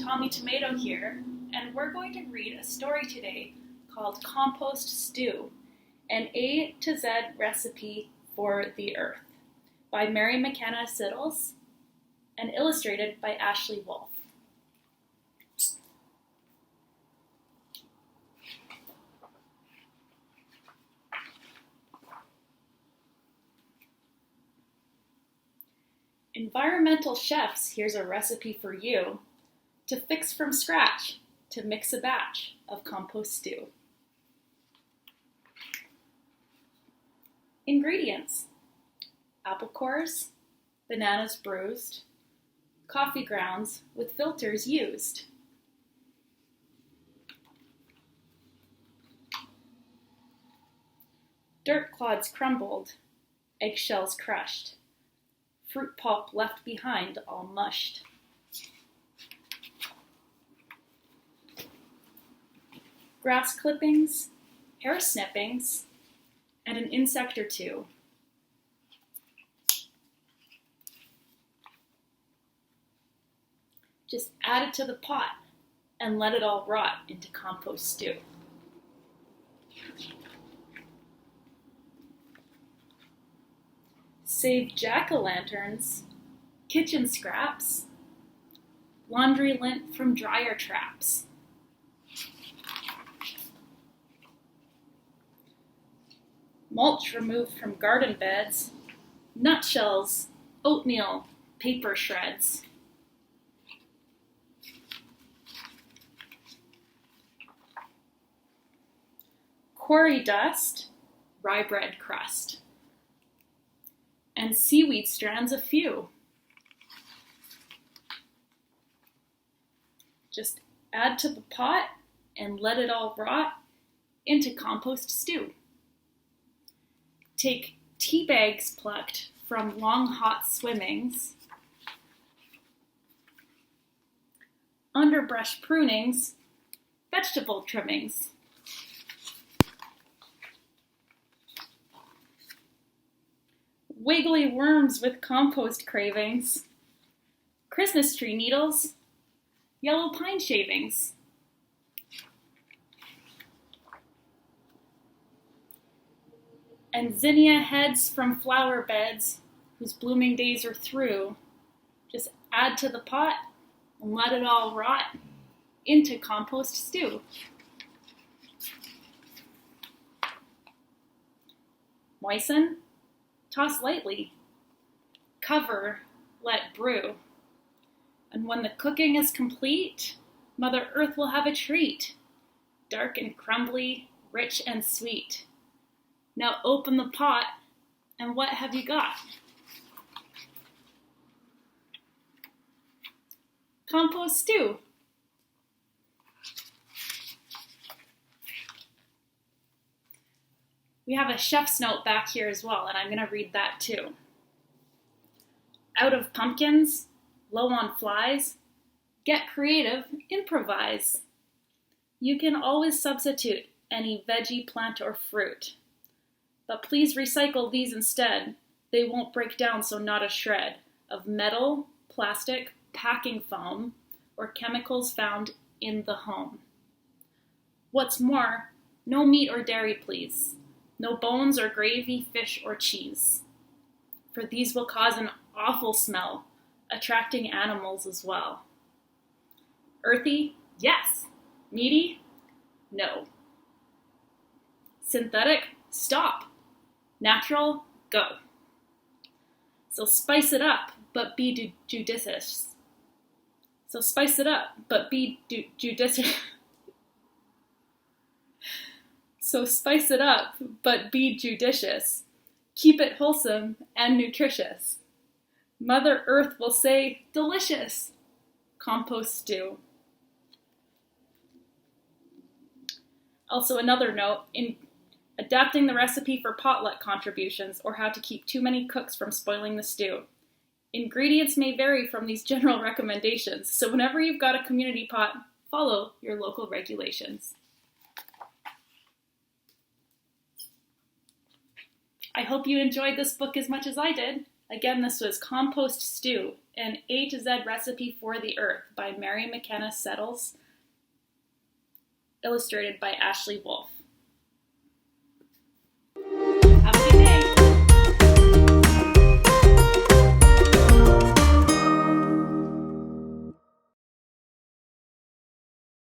Tommy Tomato here, and we're going to read a story today called Compost Stew, an A to Z recipe for the earth, by McKenna Siddals, and illustrated by Ashley Wolf. Environmental chefs, here's a recipe for you to fix from scratch to mix a batch of compost stew. Ingredients: apple cores, bananas bruised, coffee grounds with filters used, dirt clods crumbled, eggshells crushed, fruit pulp left behind all mushed. Grass clippings, hair snippings, and an insect or two. Just add it to the pot and let it all rot into compost stew. Save jack-o'-lanterns, kitchen scraps, laundry lint from dryer traps. Mulch removed from garden beds, nutshells, oatmeal, paper shreds. Quarry dust, rye bread crust, and seaweed strands a few. Just add to the pot and let it all rot into compost stew. Take tea bags plucked from long hot swimmings, underbrush prunings, vegetable trimmings. Wiggly worms with compost cravings, Christmas tree needles, yellow pine shavings. And zinnia heads from flower beds whose blooming days are through. Just add to the pot and let it all rot into compost stew. Moisten, toss lightly, cover, let brew. And when the cooking is complete, Mother Earth will have a treat, dark and crumbly, rich and sweet. Now open the pot, and what have you got? Compost stew. We have a chef's note back here as well, and I'm going to read that too. Out of pumpkins, low on flies, get creative, improvise. You can always substitute any veggie, plant, or fruit. But please recycle these instead. They won't break down, so not a shred of metal, plastic, packing foam, or chemicals found in the home. What's more, no meat or dairy, please. No bones or gravy, fish or cheese. For these will cause an awful smell, attracting animals as well. Earthy? Yes. Meaty? No. Synthetic? Stop. Natural? Go. So spice it up, but be judicious. So spice it up, but be judicious. So spice it up, but be judicious. Keep it wholesome and nutritious. Mother Earth will say, delicious. Compost stew. Also another note, in adapting the recipe for potluck contributions or how to keep too many cooks from spoiling the stew. Ingredients may vary from these general recommendations, so whenever you've got a community pot, follow your local regulations. I hope you enjoyed this book as much as I did. Again, this was Compost Stew, an A to Z recipe for the earth by McKenna Siddals, illustrated by Ashley Wolf.